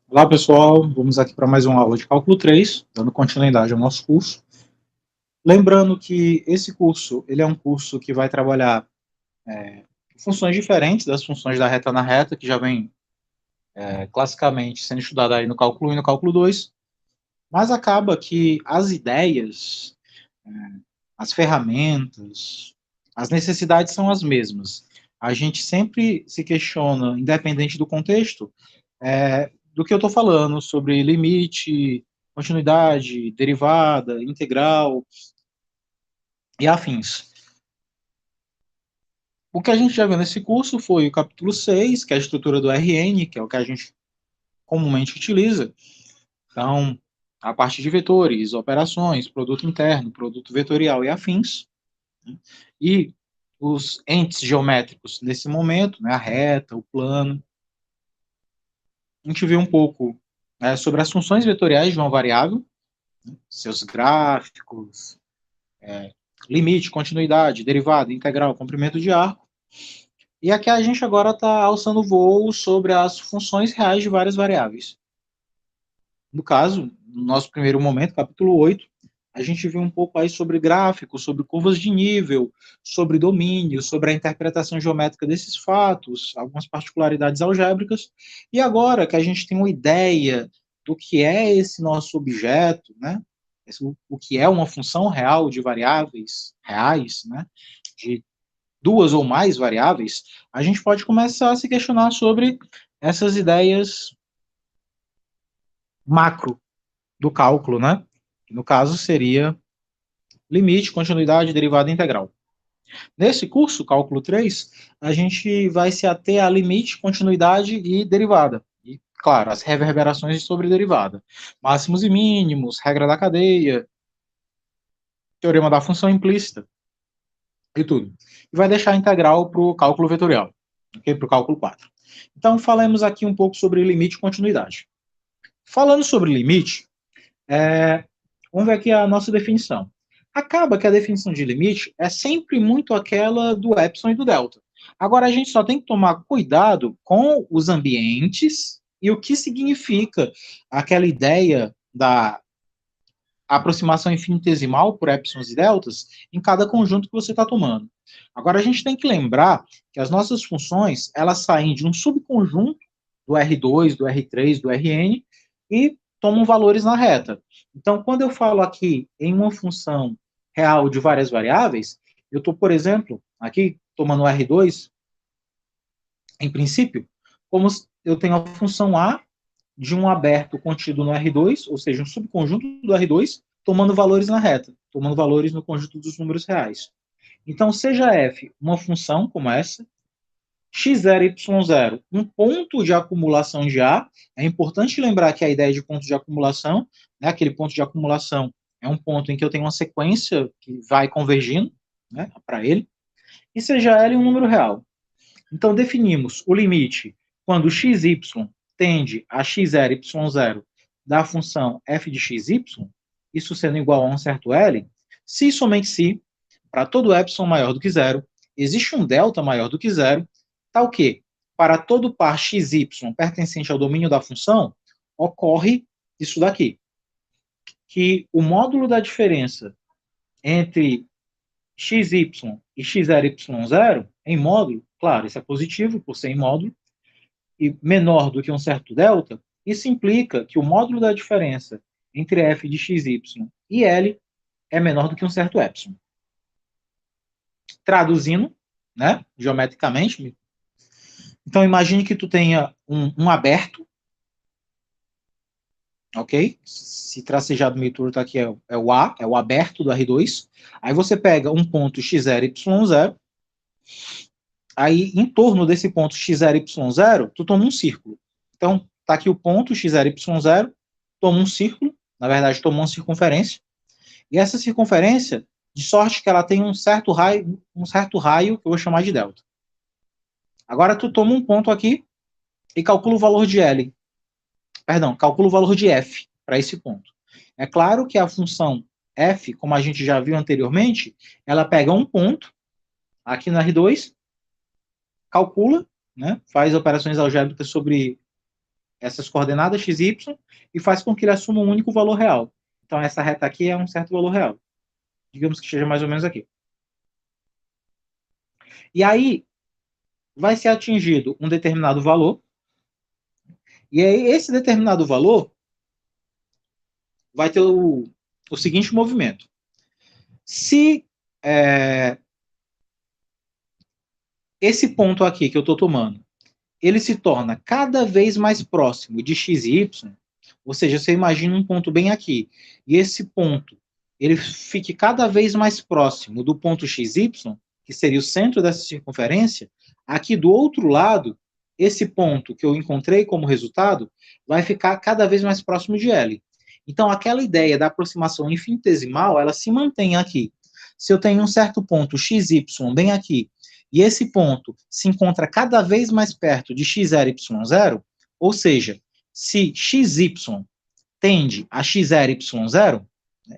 Olá, pessoal. Vamos aqui para mais uma aula de Cálculo 3, dando continuidade ao nosso curso. Lembrando que esse curso ele é um curso que vai trabalhar funções diferentes das funções da reta na reta, que já vem classicamente sendo estudada aí no Cálculo 1 e no Cálculo 2, mas acaba que as ideias, as ferramentas, as necessidades são as mesmas. A gente sempre se questiona, independente do contexto, do que eu estou falando, sobre limite, continuidade, derivada, integral e afins. O que a gente já viu nesse curso foi o capítulo 6, que é a estrutura do RN, que é o que a gente comumente utiliza. Então, a parte de vetores, operações, produto interno, produto vetorial e afins. Né? E os entes geométricos nesse momento, né, a reta, o plano. A gente viu um pouco sobre as funções vetoriais de uma variável, seus gráficos, limite, continuidade, derivada, integral, comprimento de arco. E aqui a gente agora está alçando voo sobre as funções reais de várias variáveis. No caso, no nosso primeiro momento, capítulo 8, a gente viu um pouco aí sobre gráficos, sobre curvas de nível, sobre domínio, sobre a interpretação geométrica desses fatos, algumas particularidades algébricas. E agora que a gente tem uma ideia do que é esse nosso objeto, né? O que é uma função real de variáveis reais, né? De duas ou mais variáveis, a gente pode começar a se questionar sobre essas ideias macro do cálculo, né? No caso, seria limite, continuidade, derivada integral. Nesse curso, cálculo 3, a gente vai se ater a limite, continuidade e derivada. E, claro, as reverberações sobre derivada. Máximos e mínimos, regra da cadeia, teorema da função implícita e tudo. E vai deixar a integral para o cálculo vetorial, okay? Para o cálculo 4. Então, falamos aqui um pouco sobre limite e continuidade. Falando sobre limite, vamos ver aqui a nossa definição. Acaba que a definição de limite é sempre muito aquela do epsilon e do delta. Agora, a gente só tem que tomar cuidado com os ambientes e o que significa aquela ideia da aproximação infinitesimal por epsilons e deltas em cada conjunto que você está tomando. Agora, a gente tem que lembrar que as nossas funções, elas saem de um subconjunto do R2, do R3, do Rn, e tomam valores na reta. Então, quando eu falo aqui em uma função real de várias variáveis, eu estou, por exemplo, aqui tomando o R2, em princípio, como eu tenho a função A de um aberto contido no R2, ou seja, um subconjunto do R2, tomando valores na reta, tomando valores no conjunto dos números reais. Então, seja f uma função como essa, x0, y0, um ponto de acumulação de A. É importante lembrar que a ideia de ponto de acumulação, né, aquele ponto de acumulação é um ponto em que eu tenho uma sequência que vai convergindo, né, para ele, e seja L um número real. Então, definimos o limite quando xy tende a x0, y0 da função f de xy, isso sendo igual a um certo L, se somente se, para todo epsilon maior do que zero, existe um delta maior do que zero, tal que, para todo par xy pertencente ao domínio da função, ocorre isso daqui, que o módulo da diferença entre xy e x0y0 em módulo, claro, isso é positivo por ser em módulo, e menor do que um certo delta, isso implica que o módulo da diferença entre f de xy e L é menor do que um certo epsilon. Traduzindo, né, geometricamente, então imagine que tu tenha um aberto, ok? Se tracejado meio torto aqui é o A, é o aberto do R2. Aí você pega um ponto x0, y0, aí em torno desse ponto x0, y0, tu toma um círculo. Então, tá aqui o ponto x0, y0, toma um círculo, na verdade toma uma circunferência, e essa circunferência, de sorte que ela tem um certo raio que eu vou chamar de delta. Agora tu toma um ponto aqui e calcula o valor de L. Perdão, calcula o valor de F para esse ponto. É claro que a função F, como a gente já viu anteriormente, ela pega um ponto aqui no R2, calcula, né, faz operações algébricas sobre essas coordenadas x e y e faz com que ele assuma um único valor real. Então, essa reta aqui é um certo valor real. Digamos que esteja mais ou menos aqui. E aí, vai ser atingido um determinado valor, e aí esse determinado valor vai ter o seguinte movimento. Se esse ponto aqui que eu estou tomando, ele se torna cada vez mais próximo de x e y, ou seja, você imagina um ponto bem aqui, e esse ponto ele fique cada vez mais próximo do ponto xy, que seria o centro dessa circunferência, aqui do outro lado, esse ponto que eu encontrei como resultado vai ficar cada vez mais próximo de L. Então, aquela ideia da aproximação infinitesimal, ela se mantém aqui. Se eu tenho um certo ponto xy bem aqui, e esse ponto se encontra cada vez mais perto de x0, y0, ou seja, se xy tende a x0, y0,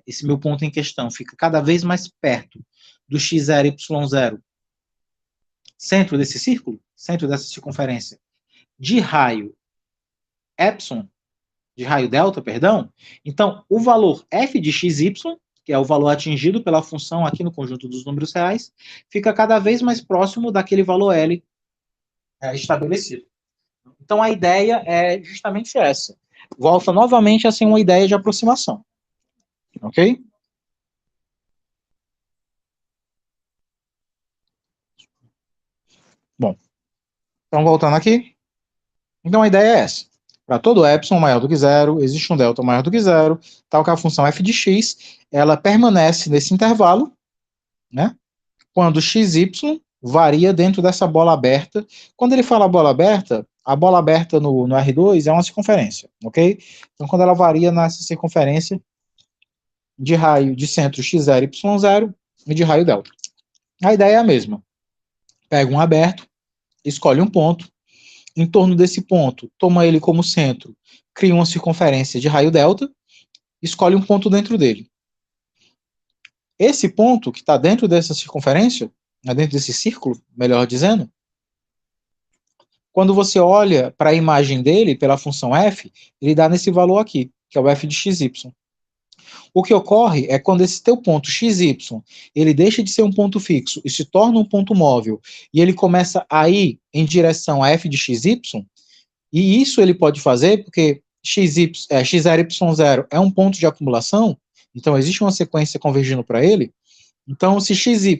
esse meu ponto em questão fica cada vez mais perto do x0, y0, centro desse círculo, centro dessa circunferência, de raio epsilon, de raio delta, perdão, então o valor f de xy, que é o valor atingido pela função aqui no conjunto dos números reais, fica cada vez mais próximo daquele valor L estabelecido. Então a ideia é justamente essa. Volta novamente a ser uma ideia de aproximação. Ok? Bom, então voltando aqui. Então a ideia é essa. Para todo epsilon maior do que zero, existe um delta maior do que zero, tal que a função f de x, ela permanece nesse intervalo, né? Quando xy varia dentro dessa bola aberta. Quando ele fala bola aberta, a bola aberta no R2 é uma circunferência, ok? Então, quando ela varia nessa circunferência de raio de centro x0, y0 e de raio delta. A ideia é a mesma. Pega um aberto, escolhe um ponto, em torno desse ponto, toma ele como centro, cria uma circunferência de raio delta, escolhe um ponto dentro dele. Esse ponto que está dentro dessa circunferência, dentro desse círculo, melhor dizendo, quando você olha para a imagem dele, pela função f, ele dá nesse valor aqui, que é o f de xy. O que ocorre é quando esse teu ponto xy, ele deixa de ser um ponto fixo e se torna um ponto móvel, e ele começa a ir em direção a f de xy, e isso ele pode fazer porque xy, x0, y0 é um ponto de acumulação, então existe uma sequência convergindo para ele. Então, se xy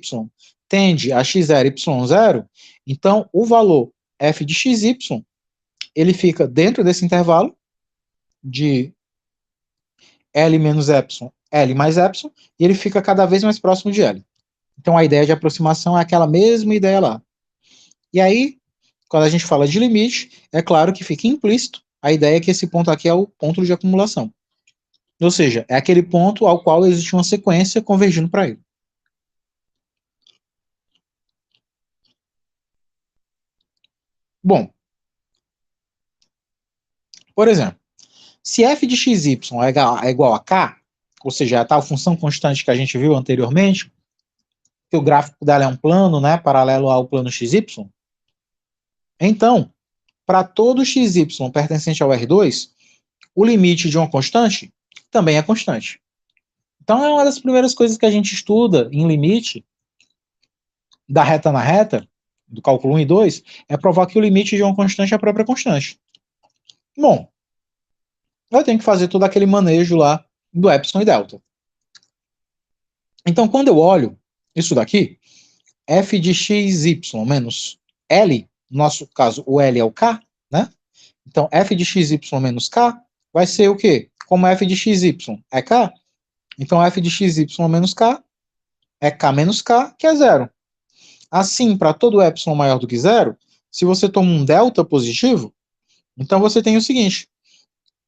tende a x0, y0, então o valor f de xy, ele fica dentro desse intervalo de L menos epsilon, L mais epsilon, e ele fica cada vez mais próximo de L. Então, a ideia de aproximação é aquela mesma ideia lá. E aí, quando a gente fala de limite, é claro que fica implícito a ideia que esse ponto aqui é o ponto de acumulação. Ou seja, é aquele ponto ao qual existe uma sequência convergindo para ele. Bom, por exemplo, se f de xy é igual a k, ou seja, a tal função constante que a gente viu anteriormente, que o gráfico dela é um plano, né, paralelo ao plano xy, então, para todo xy pertencente ao R2, o limite de uma constante também é constante. Então, é uma das primeiras coisas que a gente estuda em limite, da reta na reta, do cálculo 1 e 2, é provar que o limite de uma constante é a própria constante. Bom, eu tenho que fazer todo aquele manejo lá do epsilon e delta. Então, quando eu olho isso daqui, f de xy menos L, no nosso caso, o L é o K, né? Então, f de xy menos K vai ser o quê? Como f de xy é K, então f de xy menos K é K menos K, que é zero. Assim, para todo epsilon maior do que zero, se você toma um delta positivo, então você tem o seguinte,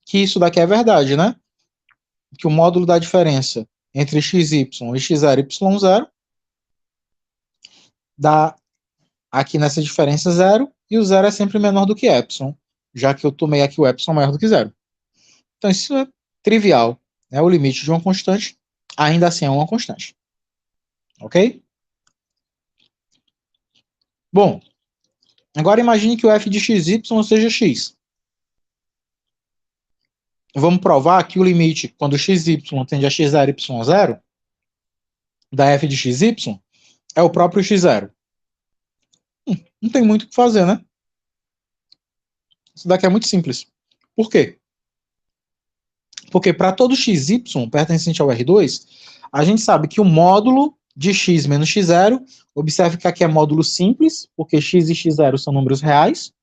que isso daqui é verdade, né? Que o módulo da diferença entre xy e x0 e y0 dá aqui nessa diferença zero, e o zero é sempre menor do que epsilon, já que eu tomei aqui o epsilon maior do que zero. Então isso é trivial, né? O limite de uma constante ainda assim é uma constante. Ok? Bom, agora imagine que o f de xy seja x. vamos provar que o limite, quando xy tende a x0, y0, da f de xy, é o próprio x0. Não tem muito o que fazer, né? Isso daqui é muito simples. Por quê? Porque para todo xy pertencente ao R2, a gente sabe que o módulo de x menos x0, observe que aqui é módulo simples, porque x e x0 são números reais.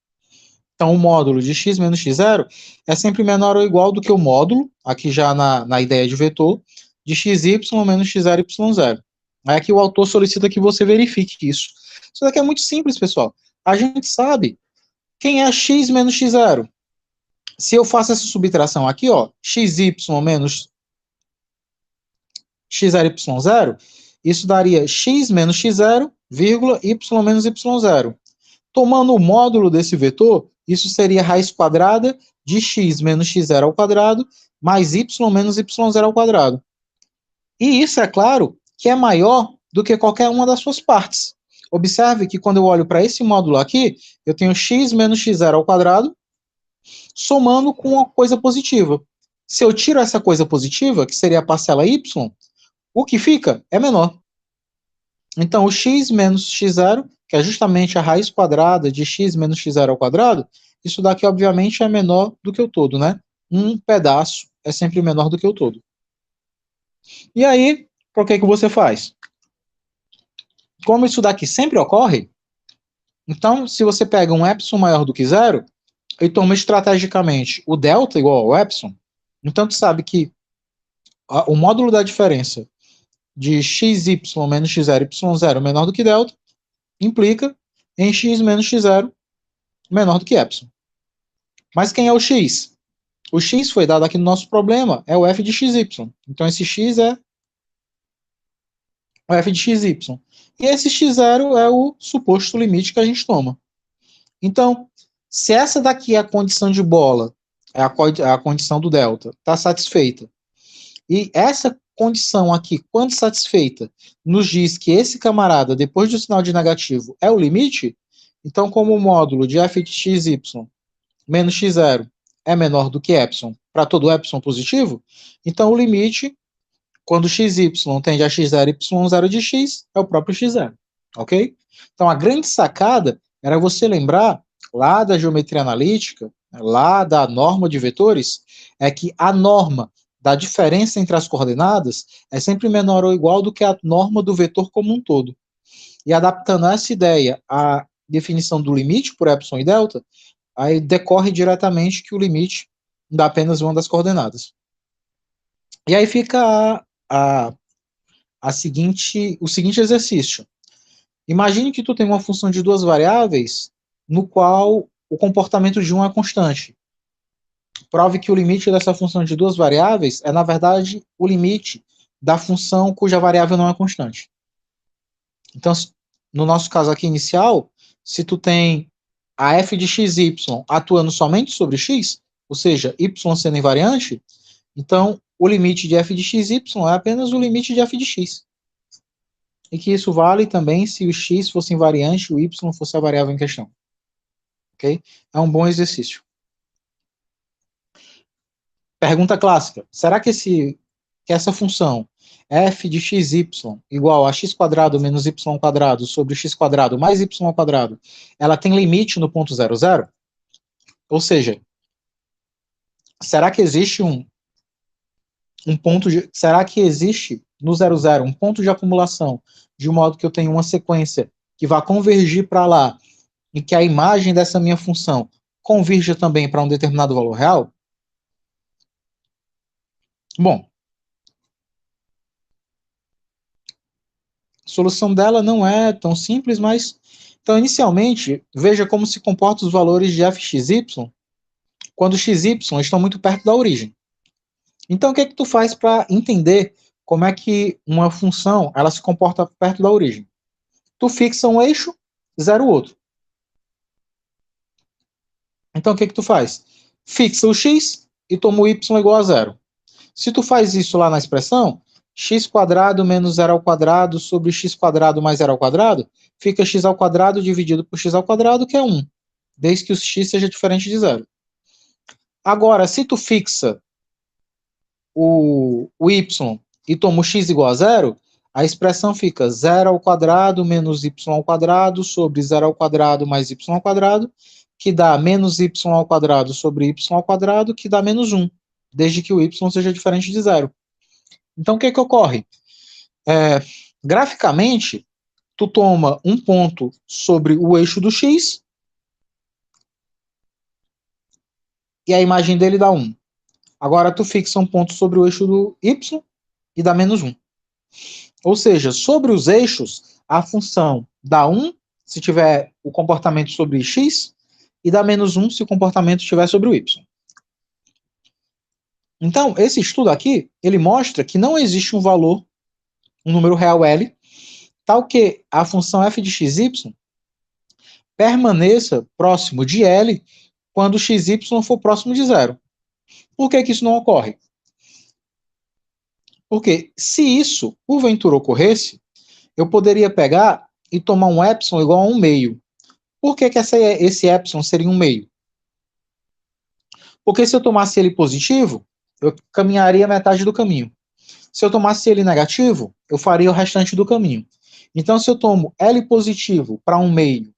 Então, o módulo de x menos x0 é sempre menor ou igual do que o módulo, aqui já na ideia de vetor, de xy menos x0, y0. Aí aqui o autor solicita que você verifique isso. Isso daqui é muito simples, pessoal. A gente sabe quem é x menos x0. Se eu faço essa subtração aqui, ó, xy menos x0, y0, isso daria x menos x0, vírgula, y menos y0. Tomando o módulo desse vetor, isso seria raiz quadrada de x menos x0 ao quadrado, mais y menos y0 ao quadrado. E isso, é claro, que é maior do que qualquer uma das suas partes. Observe que quando eu olho para esse módulo aqui, eu tenho x menos x0 ao quadrado, somando com uma coisa positiva. Se eu tiro essa coisa positiva, que seria a parcela y, o que fica é menor. Então, o x menos x0, que é justamente a raiz quadrada de x menos x0 ao quadrado, isso daqui, obviamente, é menor do que o todo, né? Um pedaço é sempre menor do que o todo. E aí, por que você faz? Como isso daqui sempre ocorre, então, se você pega um epsilon maior do que zero e toma estrategicamente o delta igual ao epsilon, então tu sabe que o módulo da diferença de xy menos x0, y0 menor do que delta, implica em x menos x0 menor do que epsilon. Mas quem é o x? O x foi dado aqui no nosso problema, é o f de xy. Então esse x é o f de xy. E esse x0 é o suposto limite que a gente toma. Então, se essa daqui é a condição de bola, é a condição do delta, está satisfeita, e essa condição aqui, quando satisfeita, nos diz que esse camarada, depois do sinal de negativo, é o limite, então, como o módulo de f de xy menos x0 é menor do que epsilon para todo epsilon positivo, então o limite, quando xy tende a x0, y0 de x, é o próprio x0, ok? Então, a grande sacada era você lembrar, lá da geometria analítica, lá da norma de vetores, é que a norma da diferença entre as coordenadas é sempre menor ou igual do que a norma do vetor como um todo. E adaptando essa ideia à definição do limite por epsilon e delta, aí decorre diretamente que o limite dá apenas uma das coordenadas. E aí fica o seguinte exercício. Imagine que tu tem uma função de duas variáveis no qual o comportamento de uma é constante. Prove que o limite dessa função de duas variáveis é, na verdade, o limite da função cuja variável não é constante. Então, no nosso caso aqui inicial, se tu tem a f de xy atuando somente sobre x, ou seja, y sendo invariante, então o limite de f de xy é apenas o limite de f de x. E que isso vale também se o x fosse invariante e o y fosse a variável em questão. Ok? É um bom exercício. Pergunta clássica. Será que essa função f de xy igual a x quadrado menos y quadrado sobre x quadrado mais y ao quadrado, ela tem limite no ponto 0, 0? Ou seja, será que existe será que existe no 0, 0 um ponto de acumulação de modo que eu tenho uma sequência que vai convergir para lá e que a imagem dessa minha função convirja também para um determinado valor real? Bom, a solução dela não é tão simples, mas então, inicialmente, veja como se comportam os valores de fxy quando xy estão muito perto da origem. Então, o que é que tu faz para entender como é que uma função ela se comporta perto da origem? Tu fixa um eixo, zero o outro. Então, o que é que tu faz? Fixa o x e toma o y igual a zero. Se tu faz isso lá na expressão, x quadrado menos zero ao quadrado sobre x quadrado mais zero ao quadrado, fica x ao quadrado dividido por x ao quadrado, que é 1, desde que o x seja diferente de zero. Agora, se tu fixa o y e tomo x igual a zero, a expressão fica 0 ao quadrado menos y ao quadrado sobre 0 ao quadrado mais y ao quadrado, que dá menos y ao quadrado sobre y ao quadrado, que dá menos 1, desde que o y seja diferente de zero. Então, o que ocorre? Graficamente, tu toma um ponto sobre o eixo do x, e a imagem dele dá 1. Agora, tu fixa um ponto sobre o eixo do y e dá menos 1. Ou seja, sobre os eixos, a função dá 1 se tiver o comportamento sobre x e dá menos 1 se o comportamento estiver sobre o y. Então, esse estudo aqui, ele mostra que não existe um valor, um número real L, tal que a função f de xy permaneça próximo de L quando xy for próximo de zero. Por que isso não ocorre? Porque se isso, porventura, ocorresse, eu poderia pegar e tomar um epsilon igual a 1 meio. Por que esse epsilon seria 1 meio? Porque se eu tomasse ele positivo, eu caminharia metade do caminho. Se eu tomasse ele negativo, eu faria o restante do caminho. Então, se eu tomo L positivo para 1 meio,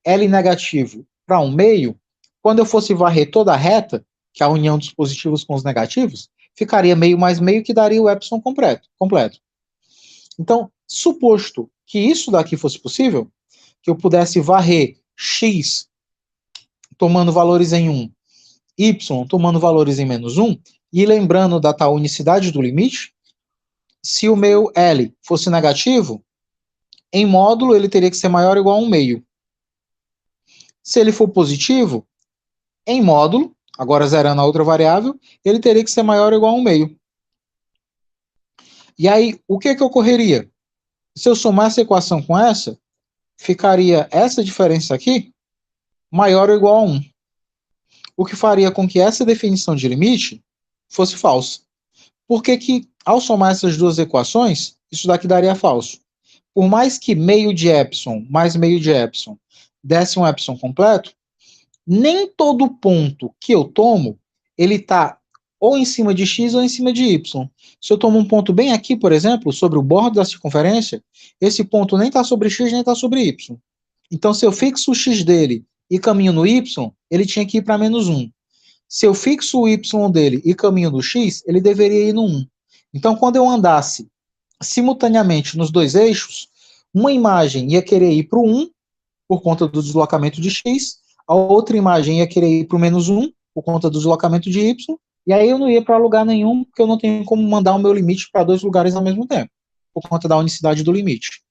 L negativo para 1 meio, quando eu fosse varrer toda a reta, que é a união dos positivos com os negativos, ficaria meio mais meio, que daria o epsilon completo. Então, suposto que isso daqui fosse possível, que eu pudesse varrer x tomando valores em 1, y tomando valores em menos 1, e lembrando da tal unicidade do limite, se o meu L fosse negativo, em módulo ele teria que ser maior ou igual a 1 meio. Se ele for positivo, em módulo, agora zerando a outra variável, ele teria que ser maior ou igual a 1 meio. E aí, o que ocorreria? Se eu somar essa equação com essa, ficaria essa diferença aqui maior ou igual a 1. O que faria com que essa definição de limite fosse falsa. Por que ao somar essas duas equações, isso daqui daria falso? Por mais que meio de epsilon mais meio de epsilon desse um epsilon completo, nem todo ponto que eu tomo, ele está ou em cima de x ou em cima de y. Se eu tomo um ponto bem aqui, por exemplo, sobre o bordo da circunferência, esse ponto nem está sobre x, nem está sobre y. Então, se eu fixo o x dele e caminho no y, ele tinha que ir para menos 1. Se eu fixo o y dele e caminho no x, ele deveria ir no 1. Então, quando eu andasse simultaneamente nos dois eixos, uma imagem ia querer ir para o 1, por conta do deslocamento de x, a outra imagem ia querer ir para o menos 1, por conta do deslocamento de y, e aí eu não ia para lugar nenhum, porque eu não tenho como mandar o meu limite para dois lugares ao mesmo tempo, por conta da unicidade do limite.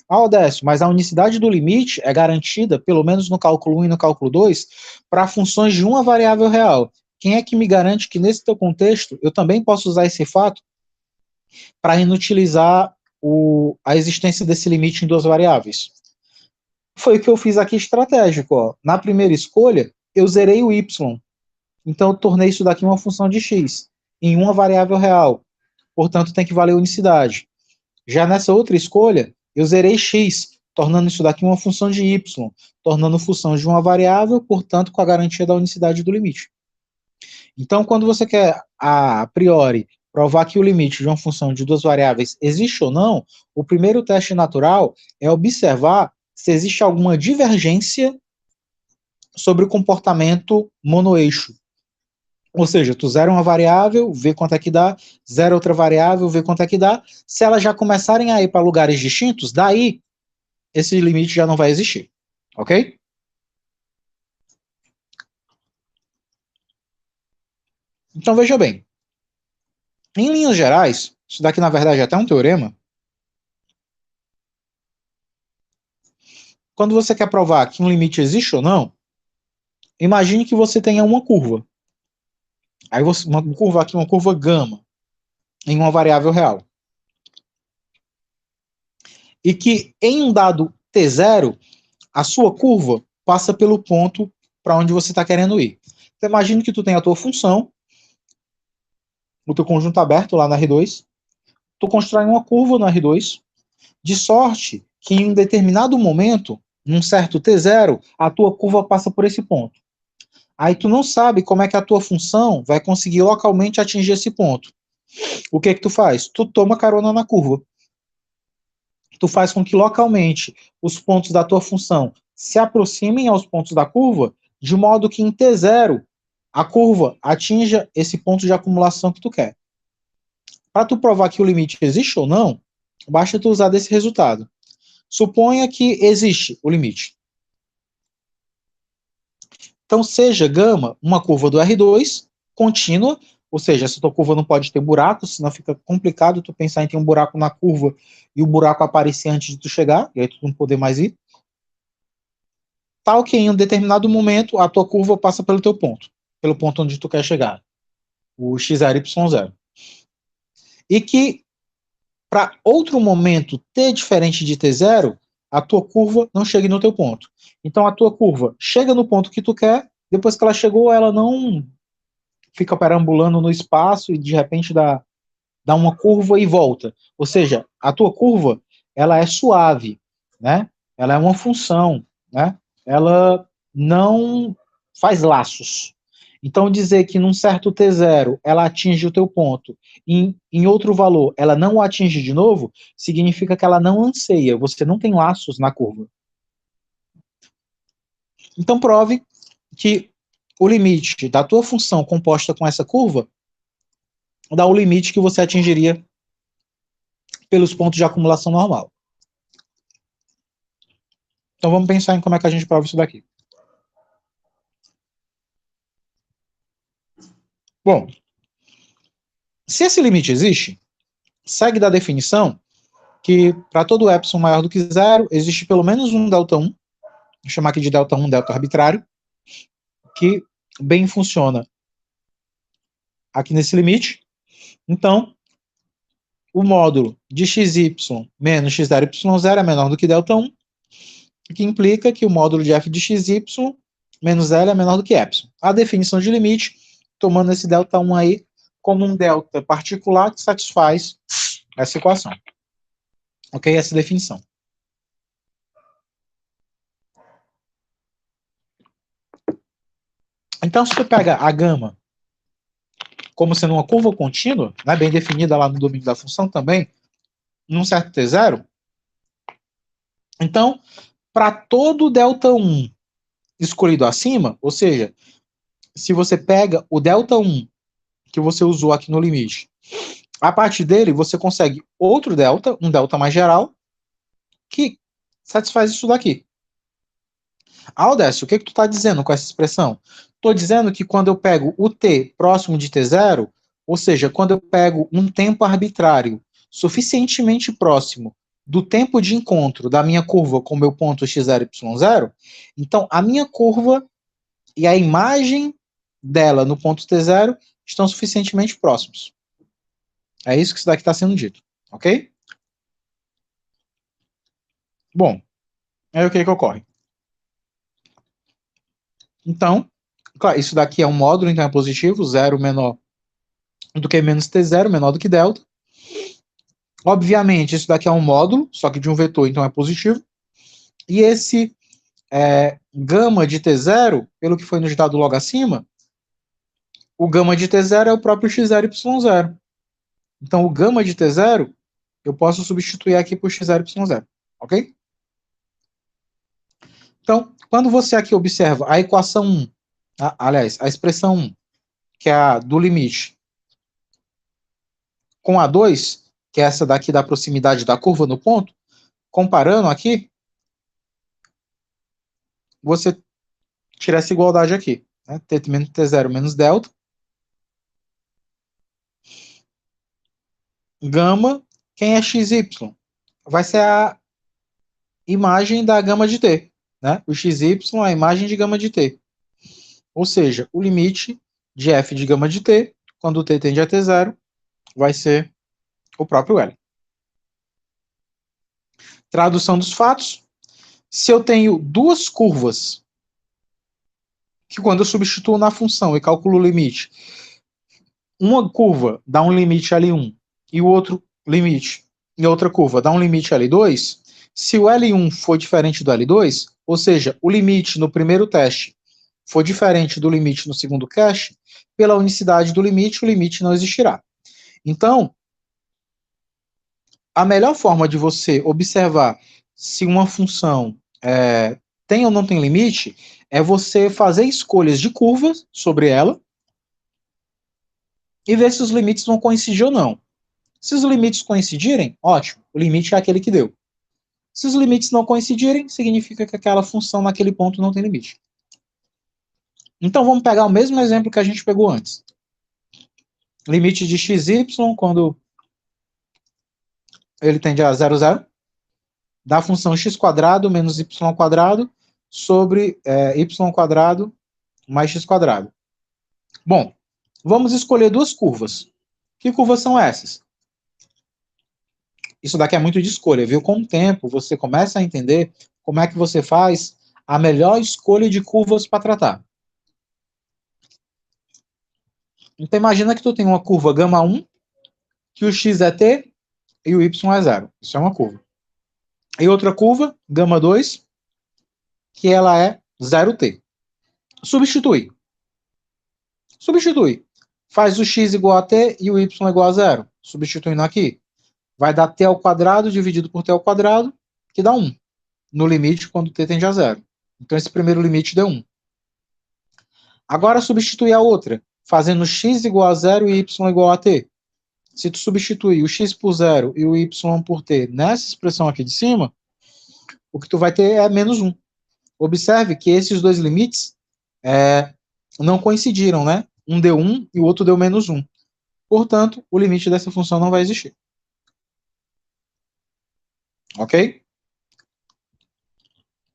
Odécio, mas a unicidade do limite é garantida, pelo menos no cálculo 1 e no cálculo 2, para funções de uma variável real. Quem é que me garante que nesse teu contexto eu também posso usar esse fato para inutilizar a existência desse limite em duas variáveis? Foi o que eu fiz aqui estratégico. Ó. Na primeira escolha, eu zerei o y. Então, eu tornei isso daqui uma função de x, em uma variável real. Portanto, tem que valer unicidade. Já nessa outra escolha, eu zerei x, tornando isso daqui uma função de y, tornando função de uma variável, portanto, com a garantia da unicidade do limite. Então, quando você quer, a priori, provar que o limite de uma função de duas variáveis existe ou não, o primeiro teste natural é observar se existe alguma divergência sobre o comportamento monoeixo. Ou seja, tu zera uma variável, vê quanto é que dá, zera outra variável, vê quanto é que dá. Se elas já começarem a ir para lugares distintos, daí esse limite já não vai existir. Ok? Então veja bem. Em linhas gerais, isso daqui na verdade é até um teorema. Quando você quer provar que um limite existe ou não, imagine que você tenha uma curva. Aí uma curva aqui, uma curva gama, em uma variável real. E que em um dado t0, a sua curva passa pelo ponto para onde você está querendo ir. Então, imagine que tu tem a tua função, o teu conjunto aberto lá na R2, tu constrói uma curva no R2, de sorte que em um determinado momento, num certo t0, a tua curva passa por esse ponto. Aí tu não sabe como é que a tua função vai conseguir localmente atingir esse ponto. O que que tu faz? Tu toma carona na curva. Tu faz com que localmente os pontos da tua função se aproximem aos pontos da curva, de modo que em T0 a curva atinja esse ponto de acumulação que tu quer. Para tu provar que o limite existe ou não, basta tu usar desse resultado. Suponha que existe o limite. Então, seja gama uma curva do R2 contínua, ou seja, essa tua curva não pode ter buraco, senão fica complicado tu pensar em ter um buraco na curva e o buraco aparecer antes de tu chegar, e aí tu não poder mais ir. Tal que em um determinado momento a tua curva passa pelo teu ponto, pelo ponto onde tu quer chegar, o x0, y0. E que para outro momento t diferente de t0, a tua curva não chegue no teu ponto. Então a tua curva chega no ponto que tu quer, depois que ela chegou, ela não fica perambulando no espaço e de repente dá uma curva e volta. Ou seja, a tua curva, ela é suave, né? Ela é uma função, né? Ela não faz laços. Então, dizer que num certo T0 ela atinge o teu ponto, em outro valor ela não o atinge de novo, significa que ela não anseia, você não tem laços na curva. Então, prove que o limite da tua função composta com essa curva dá o limite que você atingiria pelos pontos de acumulação normal. Então vamos pensar em como é que a gente prova isso daqui. Bom, se esse limite existe, segue da definição que para todo epsilon maior do que zero, existe pelo menos um delta 1, vou chamar aqui de delta 1, delta arbitrário, que bem funciona aqui nesse limite. Então, o módulo de xy menos x0, y0 é menor do que delta 1, o que implica que o módulo de f de xy menos L é menor do que epsilon. A definição de limite, tomando esse delta 1 aí como um delta particular que satisfaz essa equação. Ok? Essa definição. Então, se você pega a gama como sendo uma curva contínua, né, bem definida lá no domínio da função também, num certo T0, então, para todo delta 1 escolhido acima, ou seja, se você pega o delta 1 que você usou aqui no limite, a partir dele você consegue outro delta, um delta mais geral, que satisfaz isso daqui. Aldécio, o que tu está dizendo com essa expressão? Estou dizendo que quando eu pego o t próximo de t0, ou seja, quando eu pego um tempo arbitrário suficientemente próximo do tempo de encontro da minha curva com o meu ponto x0, y0, então a minha curva e a imagem dela no ponto t0 estão suficientemente próximos. É isso que isso daqui está sendo dito, ok? Bom, aí o que ocorre? Então, claro, isso daqui é um módulo, então é positivo, 0 menor do que menos t0, menor do que delta. Obviamente, isso daqui é um módulo, só que de um vetor, então é positivo. E esse gama de t0, pelo que foi nos dado logo acima, o gama de t0 é o próprio x0, y0. Então, o gama de t0, eu posso substituir aqui por x0, y0, ok? Então, quando você aqui observa a equação 1, aliás, a expressão 1, que é a do limite, com a 2, que é essa daqui da proximidade da curva no ponto, comparando aqui, você tira essa igualdade aqui, né? T menos T0 menos delta, gama, quem é XY? Vai ser a imagem da gama de T, né? O XY é a imagem de gama de T. Ou seja, o limite de f de gama de T, quando o T tende a T0, vai ser o próprio L. Tradução dos fatos. Se eu tenho duas curvas, que quando eu substituo na função e calculo o limite, uma curva dá um limite L1 e o outro limite e outra curva dá um limite L2, se o L1 for diferente do L2, ou seja, o limite no primeiro teste for diferente do limite no segundo cache, pela unicidade do limite, o limite não existirá. Então, a melhor forma de você observar se uma função tem ou não tem limite é você fazer escolhas de curvas sobre ela e ver se os limites vão coincidir ou não. Se os limites coincidirem, ótimo, o limite é aquele que deu. Se os limites não coincidirem, significa que aquela função naquele ponto não tem limite. Então vamos pegar o mesmo exemplo que a gente pegou antes. Limite de xy, quando ele tende a 0, 0, da função x² menos y² sobre y² mais x². Bom, vamos escolher duas curvas. Que curvas são essas? Isso daqui é muito de escolha, viu? Com o tempo, você começa a entender como é que você faz a melhor escolha de curvas para tratar. Então, imagina que tu tem uma curva gama 1, que o x é t e o y é 0. Isso é uma curva. E outra curva, gama 2, que ela é 0t. Substitui. Faz o x igual a t e o y igual a 0. Substituindo aqui, vai dar t ao quadrado dividido por t ao quadrado, que dá 1. No limite, quando t tende a 0. Então, esse primeiro limite deu 1. Agora, substitui a outra, fazendo x igual a 0 e y igual a t. Se tu substituir o x por 0 e o y por t nessa expressão aqui de cima, o que tu vai ter é menos 1. Observe que esses dois limites não coincidiram, né? Um deu 1 e o outro deu menos 1. Portanto, o limite dessa função não vai existir. Ok?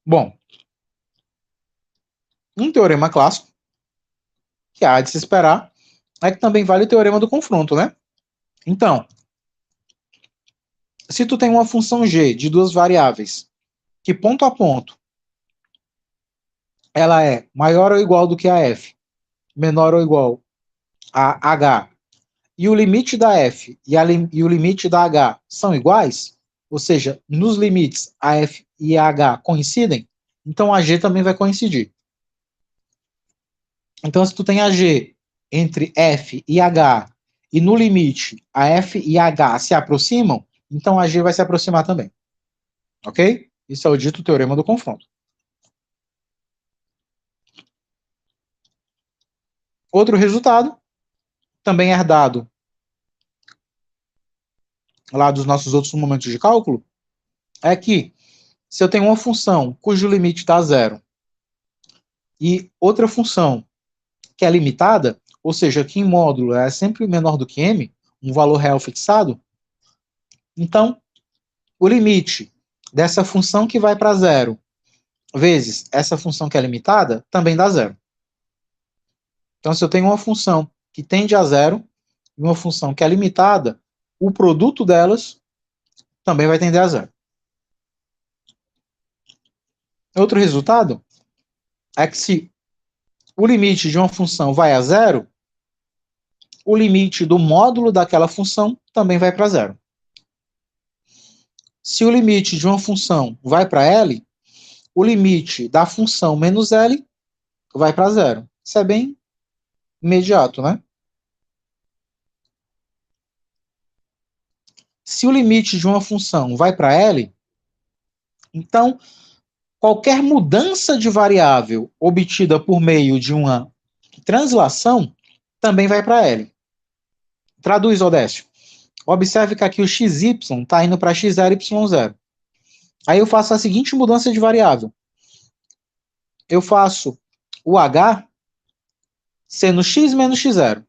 Bom, um teorema clássico, que há de se esperar, é que também vale o teorema do confronto, né? Então, se tu tem uma função g de duas variáveis, que ponto a ponto ela é maior ou igual do que a f, menor ou igual a h, e o limite da f e o limite da h são iguais, ou seja, nos limites a f e a h coincidem, então a g também vai coincidir. Então, se tu tem a g entre f e h, e no limite a f e a h se aproximam, então a g vai se aproximar também. Ok? Isso é o dito teorema do confronto. Outro resultado, também herdado lá dos nossos outros momentos de cálculo, é que se eu tenho uma função cujo limite dá 0 e outra função que é limitada, ou seja, que em módulo é sempre menor do que m, um valor real fixado, então o limite dessa função que vai para 0 vezes essa função que é limitada também dá 0. Então, se eu tenho uma função que tende a 0 e uma função que é limitada, o produto delas também vai tender a 0. Outro resultado é que se o limite de uma função vai a 0, o limite do módulo daquela função também vai para 0. Se o limite de uma função vai para L, o limite da função menos L vai para 0. Isso é bem imediato, né? Se o limite de uma função vai para L, então qualquer mudança de variável obtida por meio de uma translação também vai para L. Traduz, Odécio. Observe que aqui o xy está indo para x0, y0. Aí eu faço a seguinte mudança de variável. Eu faço o h sendo x menos x0.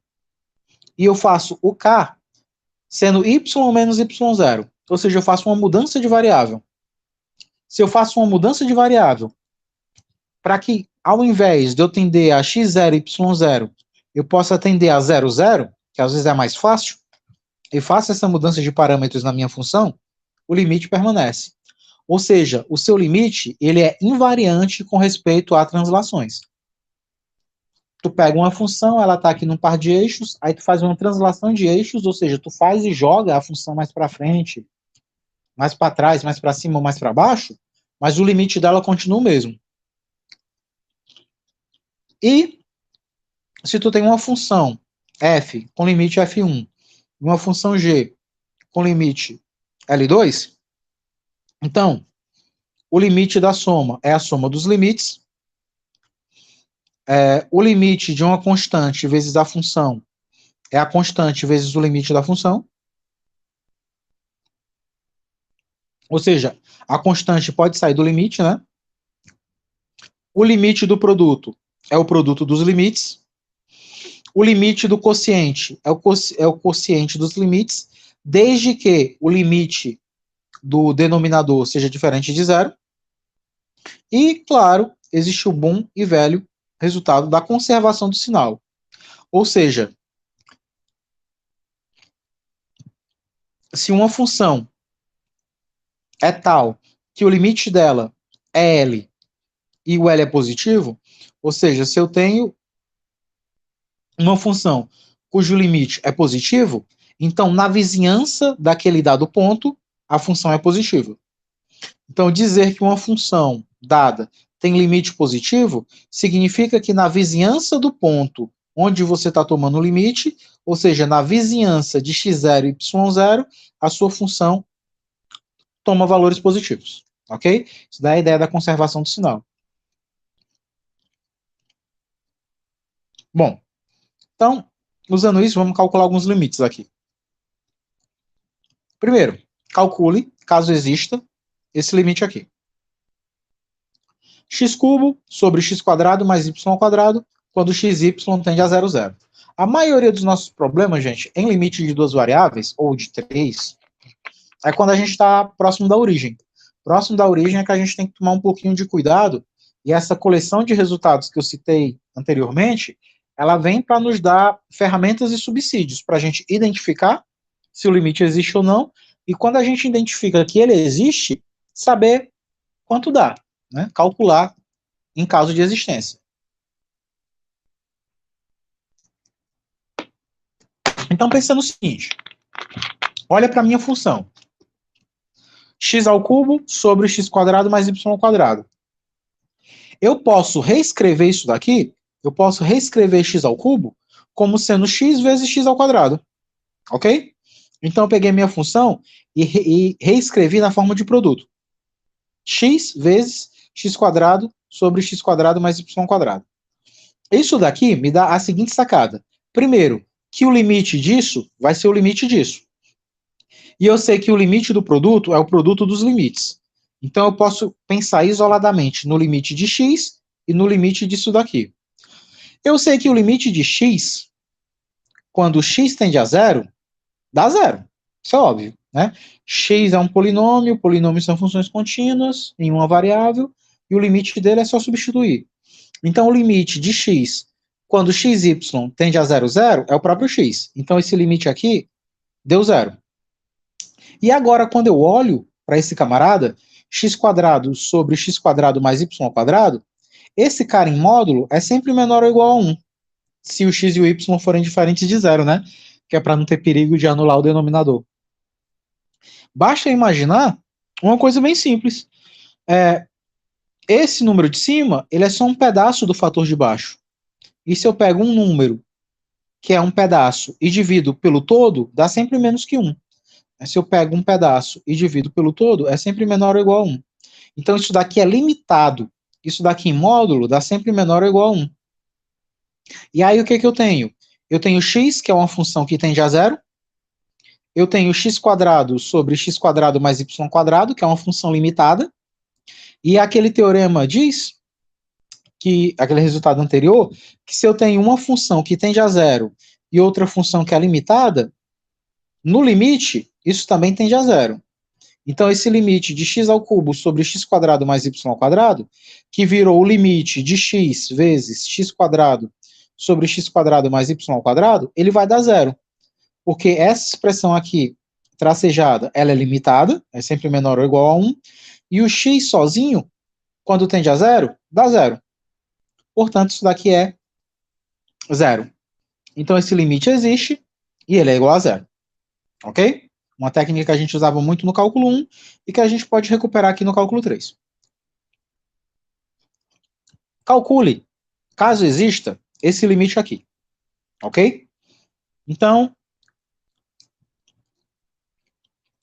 E eu faço o k sendo y menos y0. Ou seja, eu faço uma mudança de variável. Se eu faço uma mudança de variável para que, ao invés de eu tender a x0 e y0, eu possa tender a 0, 0, que às vezes é mais fácil, e faço essa mudança de parâmetros na minha função, o limite permanece. Ou seja, o seu limite ele é invariante com respeito a translações. Tu pega uma função, ela está aqui num par de eixos, aí tu faz uma translação de eixos, ou seja, tu faz e joga a função mais para frente, mais para trás, mais para cima ou mais para baixo, mas o limite dela continua o mesmo. E se tu tem uma função f com limite f1 e uma função g com limite L2, então o limite da soma é a soma dos limites, o limite de uma constante vezes a função é a constante vezes o limite da função, ou seja, a constante pode sair do limite, né? O limite do produto é o produto dos limites, o limite do quociente é o quociente dos limites, desde que o limite do denominador seja diferente de zero. E, claro, existe o bom e velho resultado da conservação do sinal. Ou seja, se uma função é tal que o limite dela é L e o L é positivo, ou seja, se eu tenho uma função cujo limite é positivo, então na vizinhança daquele dado ponto, a função é positiva. Então, dizer que uma função dada tem limite positivo significa que na vizinhança do ponto onde você está tomando o limite, ou seja, na vizinhança de x0 e y0, a sua função toma valores positivos, ok? Isso dá a ideia da conservação do sinal. Bom, então, usando isso, vamos calcular alguns limites aqui. Primeiro, calcule, caso exista, esse limite aqui. X³ sobre x² mais y², quando xy tende a 0, 0. A maioria dos nossos problemas, gente, em limite de duas variáveis, ou de três, é quando a gente está próximo da origem. Próximo da origem é que a gente tem que tomar um pouquinho de cuidado, e essa coleção de resultados que eu citei anteriormente, ela vem para nos dar ferramentas e subsídios para a gente identificar se o limite existe ou não, e quando a gente identifica que ele existe, saber quanto dá, né? Calcular em caso de existência. Então, pensa no seguinte, olha para a minha função. x² sobre x² mais y². Eu posso reescrever isso daqui, eu posso reescrever x³ como sendo x vezes x², ok? Então, eu peguei minha função e reescrevi na forma de produto. X vezes x² sobre x² mais y². Isso daqui me dá a seguinte sacada. Primeiro, que o limite disso vai ser o limite disso. E eu sei que o limite do produto é o produto dos limites. Então, eu posso pensar isoladamente no limite de x e no limite disso daqui. Eu sei que o limite de x, quando x tende a zero, dá zero. Isso é óbvio, né? X é um polinômio, polinômios são funções contínuas em uma variável, e o limite dele é só substituir. Então, o limite de x, quando xy tende a 0, 0, é o próprio x. Então, esse limite aqui deu zero. E agora, quando eu olho para esse camarada, x² sobre x² mais y², esse cara em módulo é sempre menor ou igual a 1, se o x e o y forem diferentes de zero, né? Que é para não ter perigo de anular o denominador. Basta imaginar uma coisa bem simples. Esse número de cima, ele é só um pedaço do fator de baixo. E se eu pego um número que é um pedaço e divido pelo todo, dá sempre menos que 1. Se eu pego um pedaço e divido pelo todo, é sempre menor ou igual a 1. Então, isso daqui é limitado. Isso daqui em módulo dá sempre menor ou igual a 1. E aí, o que eu tenho? Eu tenho x, que é uma função que tende a zero. Eu tenho x² sobre x² mais y², que é uma função limitada. E aquele teorema diz, que aquele resultado anterior, que se eu tenho uma função que tende a zero e outra função que é limitada, no limite, isso também tende a zero. Então, esse limite de x² sobre x² mais y², que virou o limite de x vezes x² sobre x² mais y², ele vai dar zero. Porque essa expressão aqui, tracejada, ela é limitada, é sempre menor ou igual a 1, e o x sozinho, quando tende a zero, dá zero. Portanto, isso daqui é zero. Então, esse limite existe e ele é igual a zero. Ok? Uma técnica que a gente usava muito no cálculo 1 e que a gente pode recuperar aqui no cálculo 3. Calcule caso exista esse limite aqui, ok? Então,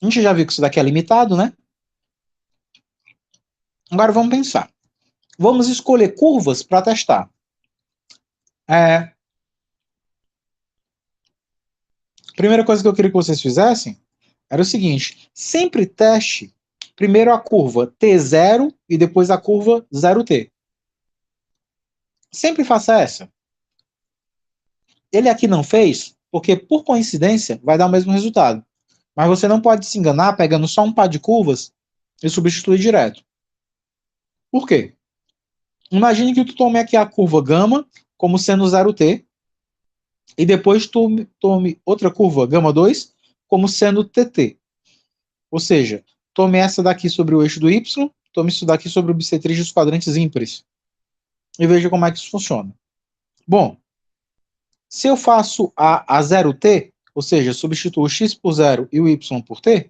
a gente já viu que isso daqui é limitado, né? Agora vamos pensar. Vamos escolher curvas para testar. Primeira coisa que eu queria que vocês fizessem era o seguinte: sempre teste primeiro a curva T0 e depois a curva 0T. Sempre faça essa. Ele aqui não fez, porque por coincidência vai dar o mesmo resultado. Mas você não pode se enganar pegando só um par de curvas e substituir direto. Por quê? Imagine que tu tome aqui a curva gama como sendo 0T e depois tu tome outra curva gama 2 como sendo TT. Ou seja, tome essa daqui sobre o eixo do Y, tome isso daqui sobre o bissetriz dos quadrantes ímpares. E veja como é que isso funciona. Bom, se eu faço a 0t, ou seja, substituo o x por 0 e o y por t,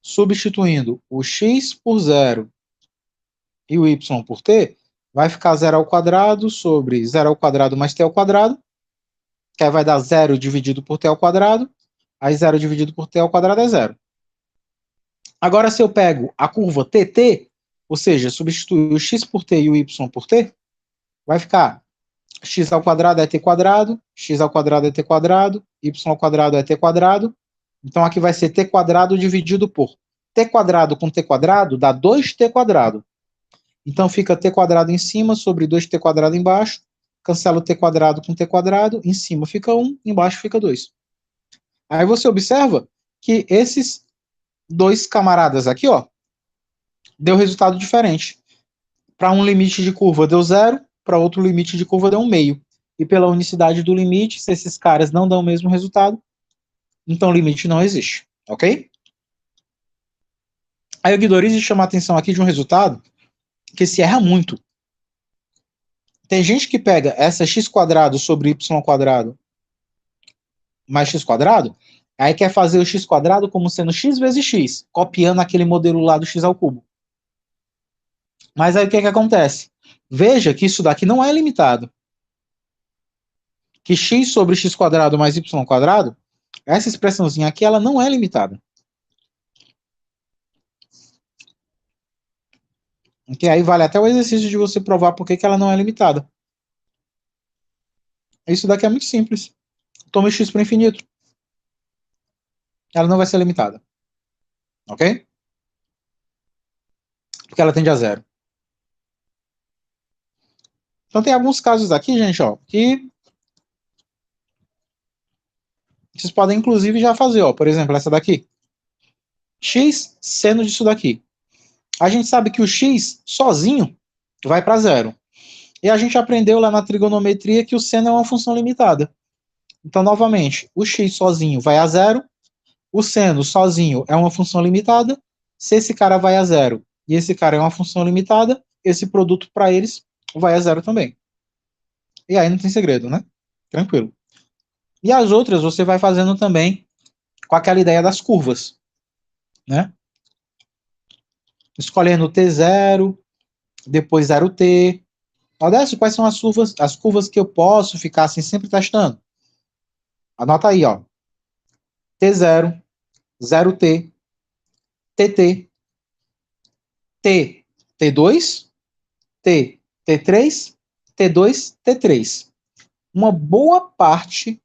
substituindo o x por 0 e o y por t, vai ficar 0 ao quadrado sobre 0 ao quadrado mais t ao quadrado, que aí vai dar 0 dividido por t ao quadrado, aí 0 dividido por t ao quadrado é 0. Agora, se eu pego a curva TT, ou seja, substituir o x por t e o y por t, vai ficar x ao quadrado é t quadrado, x ao quadrado é t quadrado, y ao quadrado é t quadrado. Então, aqui vai ser t quadrado dividido por t quadrado com t quadrado dá 2t quadrado. Então, fica t quadrado em cima sobre 2t quadrado embaixo. Cancela o t quadrado com t quadrado. Em cima fica 1, embaixo fica 2. Aí você observa que esses dois camaradas aqui, ó, deu resultado diferente. Para um limite de curva deu 0, para outro limite de curva deu 1,5. E pela unicidade do limite, se esses caras não dão o mesmo resultado, então o limite não existe, ok? A Euguidorize chama a atenção aqui de um resultado que se erra muito. Tem gente que pega essa x quadrado sobre y quadrado mais x quadrado, aí quer fazer o x quadrado como sendo x vezes x, copiando aquele modelo lá do x ao cubo. Mas aí o que é que acontece? Veja que isso daqui não é limitado. Que x sobre x quadrado mais y quadrado, essa expressãozinha aqui, ela não é limitada. Que aí vale até o exercício de você provar por que ela não é limitada. Isso daqui é muito simples. Toma x para o infinito. Ela não vai ser limitada. Ok? Porque ela tende a zero. Então tem alguns casos aqui, gente, ó, que vocês podem inclusive já fazer, ó. Por exemplo, essa daqui. X seno disso daqui. A gente sabe que o x sozinho vai para zero. E a gente aprendeu lá na trigonometria que o seno é uma função limitada. Então, novamente, o x sozinho vai a zero, o seno sozinho é uma função limitada. Se esse cara vai a zero e esse cara é uma função limitada, esse produto para eles vai a zero também. E aí não tem segredo, né? Tranquilo. E as outras você vai fazendo também com aquela ideia das curvas, né? Escolhendo T0, depois 0T. Odécio, quais são as curvas que eu posso ficar assim sempre testando? Anota aí, ó. T0, 0T, TT, T, T2, T, T3, T2, T3. Uma boa parte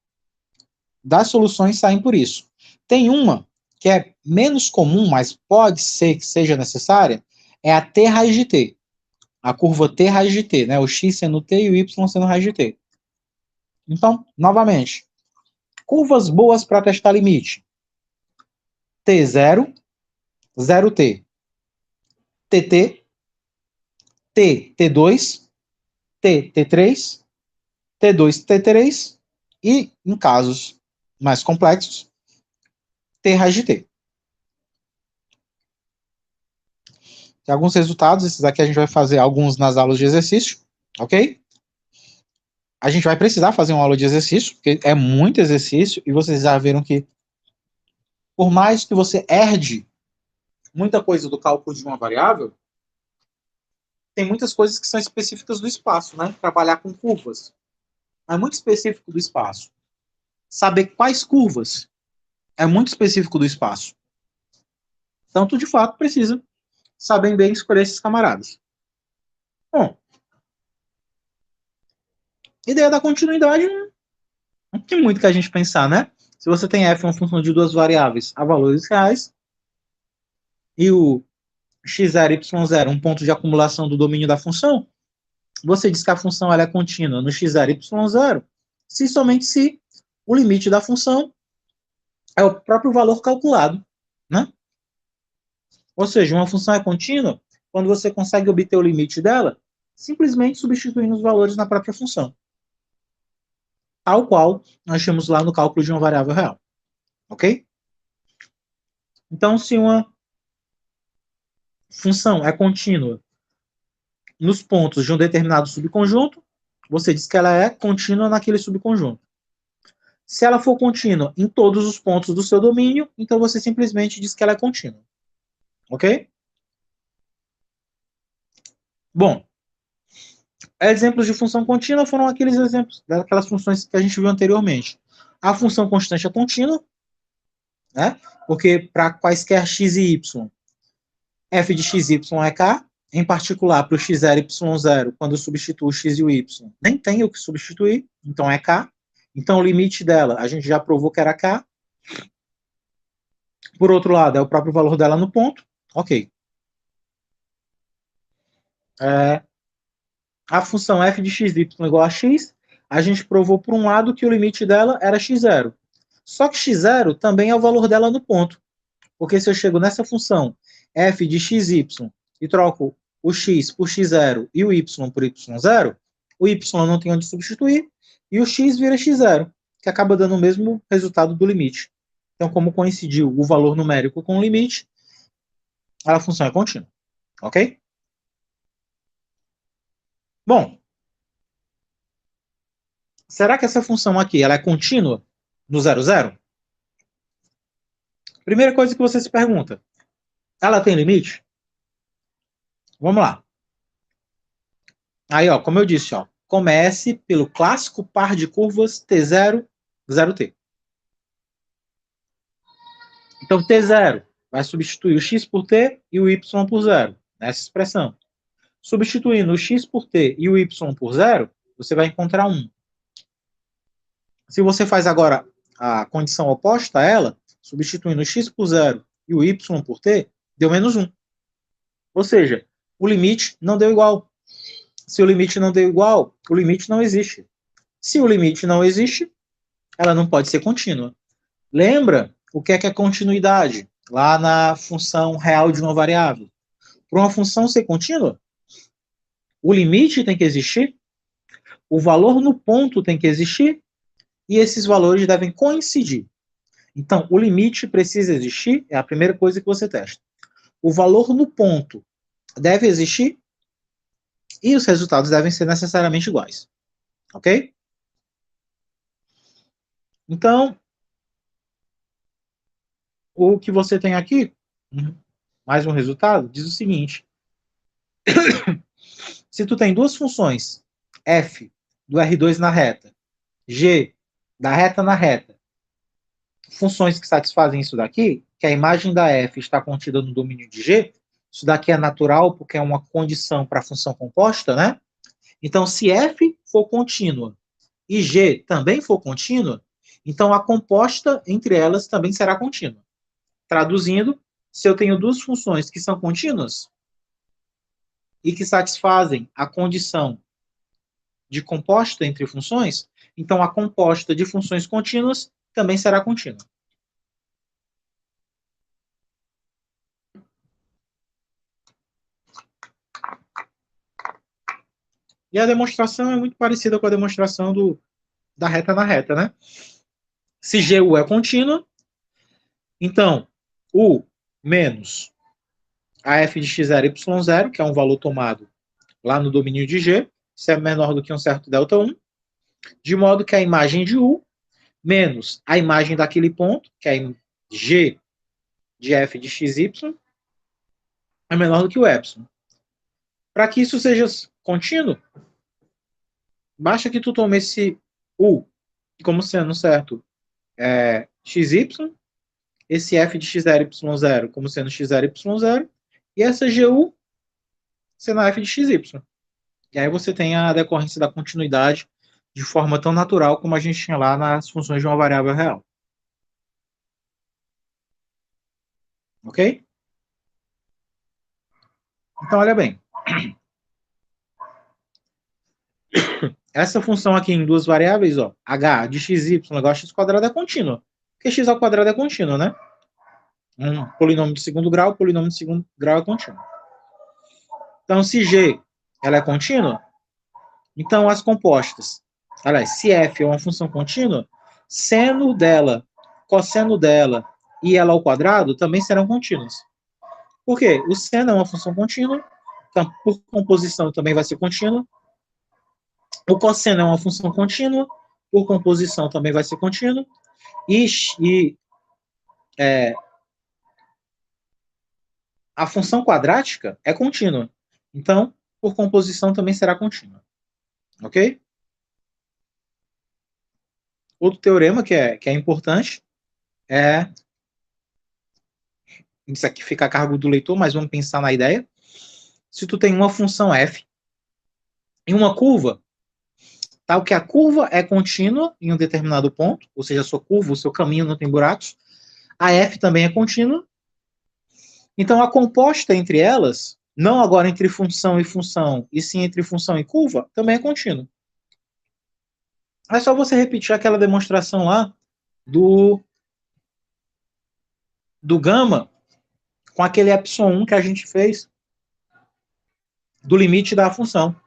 das soluções saem por isso. Tem uma que é menos comum, mas pode ser que seja necessária, é a T raiz de T. A curva T raiz de T, né? O x sendo T e o y sendo raiz de T. Então, novamente, curvas boas para testar limite. T0, 0T. TT, T, T2, T, T3, T2, T3 e, em casos mais complexos, T raiz de T. Tem alguns resultados, esses aqui a gente vai fazer alguns nas aulas de exercício, ok? A gente vai precisar fazer uma aula de exercício, porque é muito exercício, e vocês já viram que, por mais que você herde muita coisa do cálculo de uma variável, tem muitas coisas que são específicas do espaço, né? Trabalhar com curvas. É muito específico do espaço. Saber quais curvas é muito específico do espaço. Então, tu de fato precisa saber bem escolher esses camaradas. Bom, ideia da continuidade não tem muito que a gente pensar, né? Se você tem f uma função de duas variáveis a valores reais e o x0 e y0 um ponto de acumulação do domínio da função, você diz que a função ela é contínua no x0 e y0 se somente se o limite da função é o próprio valor calculado, né? Ou seja, uma função é contínua quando você consegue obter o limite dela simplesmente substituindo os valores na própria função. Tal qual nós temos lá no cálculo de uma variável real. Ok? Então, se uma função é contínua nos pontos de um determinado subconjunto, você diz que ela é contínua naquele subconjunto. Se ela for contínua em todos os pontos do seu domínio, então você simplesmente diz que ela é contínua. Ok? Bom, exemplos de função contínua foram aqueles exemplos daquelas funções que a gente viu anteriormente. A função constante é contínua, né? Porque para quaisquer x e y, f de x e y é k, em particular para o x0 e y0, quando eu substituo o x e o y, nem tem o que substituir, então é k. Então o limite dela, a gente já provou que era k. Por outro lado, é o próprio valor dela no ponto, ok. A função f de x y igual a x, a gente provou por um lado que o limite dela era x0. Só que x0 também é o valor dela no ponto. Porque se eu chego nessa função f de xy e troco o x por x0 e o y por y0, o y não tem onde substituir e o x vira x0, que acaba dando o mesmo resultado do limite. Então, como coincidiu o valor numérico com o limite, a função é contínua. Ok? Bom, será que essa função aqui ela é contínua no 0, 0? Primeira coisa que você se pergunta, ela tem limite? Vamos lá. Aí, ó, como eu disse, ó, comece pelo clássico par de curvas T0, 0T. Então, T0 vai substituir o x por t e o y por 0, nessa expressão. Substituindo o x por t e o y por 0, você vai encontrar 1. Se você faz agora a condição oposta a ela, substituindo o x por 0 e o y por t, deu menos 1. Ou seja, o limite não deu igual. Se o limite não deu igual, o limite não existe. Se o limite não existe, ela não pode ser contínua. Lembra o que é continuidade? Lá na função real de uma variável. Para uma função ser contínua, o limite tem que existir, o valor no ponto tem que existir, e esses valores devem coincidir. Então, o limite precisa existir, é a primeira coisa que você testa. O valor no ponto deve existir, e os resultados devem ser necessariamente iguais. Ok? Então, o que você tem aqui, mais um resultado, diz o seguinte. Se tu tem duas funções, f do R2 na reta, g da reta na reta, funções que satisfazem isso daqui, que a imagem da f está contida no domínio de g, isso daqui é natural porque é uma condição para a função composta, né? Então, se f for contínua e g também for contínua, então a composta entre elas também será contínua. Traduzindo, se eu tenho duas funções que são contínuas e que satisfazem a condição de composta entre funções, então a composta de funções contínuas também será contínua. E a demonstração é muito parecida com a demonstração da reta na reta, né? Se GU é contínua, então U menos a f de x0 e y0, que é um valor tomado lá no domínio de G, se é menor do que um certo delta1, de modo que a imagem de U menos a imagem daquele ponto, que é G de f de xy, é menor do que o epsilon. Para que isso seja contínuo, basta que tu tome esse U como sendo certo xy, esse f de x0, y0 como sendo x0, y0, e essa GU sendo a f de xy. E aí você tem a decorrência da continuidade de forma tão natural como a gente tinha lá nas funções de uma variável real. Ok? Então, olha bem. Essa função aqui em duas variáveis, ó, h de xy igual a x² é contínua. Porque x² é contínuo, né? Um polinômio de segundo grau, polinômio de segundo grau é contínuo. Então, se g ela é contínua, então as compostas, aliás, se f é uma função contínua, seno dela, cosseno dela e ela ao quadrado também serão contínuas. Por quê? O seno é uma função contínua, então, por composição também vai ser contínua. O cosseno é uma função contínua, por composição também vai ser contínua. A função quadrática é contínua. Então, por composição também será contínua. Ok? Outro teorema que é importante é... Isso aqui fica a cargo do leitor, mas vamos pensar na ideia. Se tu tem uma função f e uma curva, tal que a curva é contínua em um determinado ponto, ou seja, a sua curva, o seu caminho não tem buracos, a f também é contínua. Então, a composta entre elas, não agora entre função, e sim entre função e curva, também é contínua. É só você repetir aquela demonstração lá do gama com aquele epsilon 1 que a gente fez do limite da função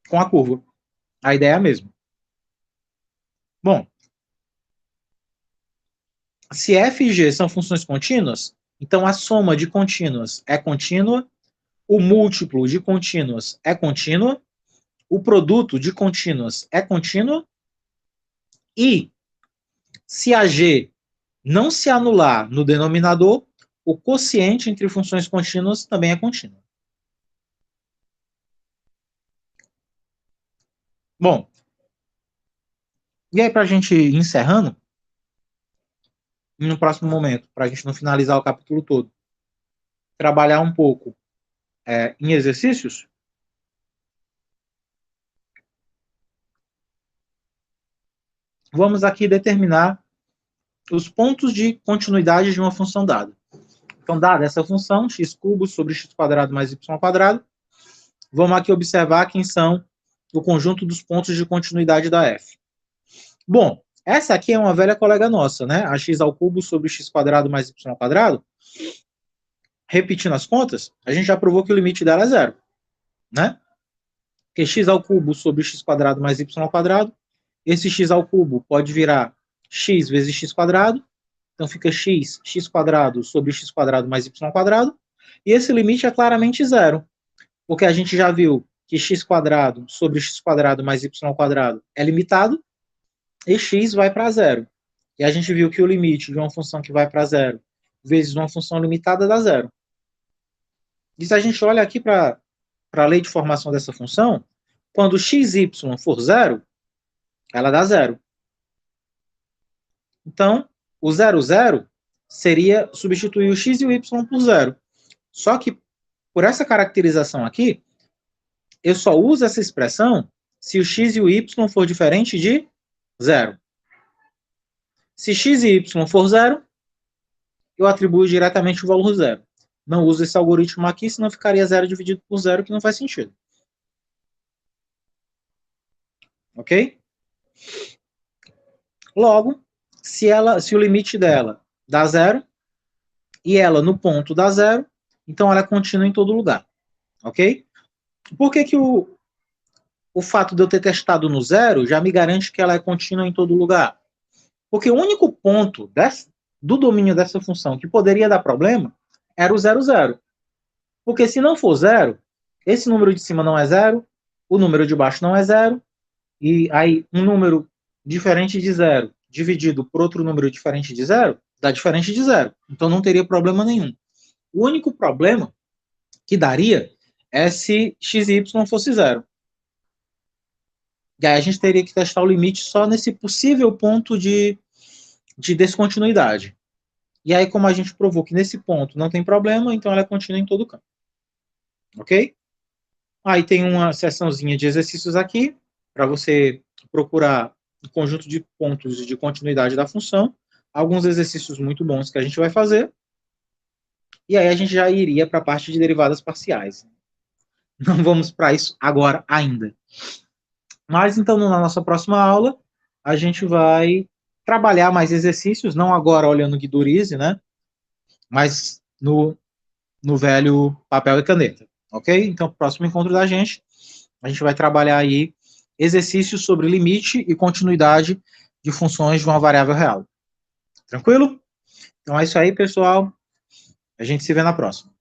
com a curva. A ideia é a mesma. Bom, se f e g são funções contínuas, então a soma de contínuas é contínua, o múltiplo de contínuas é contínua, o produto de contínuas é contínuo, e se a g não se anular no denominador, o quociente entre funções contínuas também é contínuo. Bom, e aí para a gente ir encerrando, no próximo momento, para a gente não finalizar o capítulo todo, trabalhar um pouco em exercícios, vamos aqui determinar os pontos de continuidade de uma função dada. Então, dada essa função, x³ sobre x² mais y², vamos aqui observar quem são o conjunto dos pontos de continuidade da f. Bom, essa aqui é uma velha colega nossa, né? A x³ sobre x² mais y². Repetindo as contas, a gente já provou que o limite dela é zero, né? Porque x³ sobre x² mais y², esse x³ pode virar x vezes x², então fica x² sobre x² mais y², e esse limite é claramente zero, porque a gente já viu que x² sobre x² mais y² é limitado, e x vai para zero. E a gente viu que o limite de uma função que vai para zero vezes uma função limitada dá zero. E se a gente olha aqui para a lei de formação dessa função, quando xy for zero, ela dá zero. Então, o 0, 0 seria substituir o x e o y por zero. Só que, por essa caracterização aqui, eu só uso essa expressão se o x e o y for diferente de zero. Se x e y for zero, eu atribuo diretamente o valor zero. Não uso esse algoritmo aqui, senão ficaria zero dividido por zero, que não faz sentido. Ok? Logo, se o limite dela dá zero, e ela no ponto dá zero, então ela é contínua em todo lugar. Ok? Por que o fato de eu ter testado no zero já me garante que ela é contínua em todo lugar? Porque o único ponto do domínio dessa função que poderia dar problema era o 0, 0. Porque se não for zero, esse número de cima não é zero, o número de baixo não é zero, e aí um número diferente de zero dividido por outro número diferente de zero, dá diferente de zero. Então não teria problema nenhum. O único problema que daria é se xy fosse zero. E aí a gente teria que testar o limite só nesse possível ponto de descontinuidade. E aí, como a gente provou que nesse ponto não tem problema, então ela é contínua em todo o campo. Ok? Aí tem uma seçãozinha de exercícios aqui, para você procurar o conjunto de pontos de continuidade da função, alguns exercícios muito bons que a gente vai fazer, e aí a gente já iria para a parte de derivadas parciais. Não vamos para isso agora ainda. Mas então, na nossa próxima aula, a gente vai trabalhar mais exercícios, não agora olhando Guidurize, né? Mas no velho papel e caneta, ok? Então, próximo encontro da gente, a gente vai trabalhar aí exercícios sobre limite e continuidade de funções de uma variável real. Tranquilo? Então é isso aí, pessoal. A gente se vê na próxima.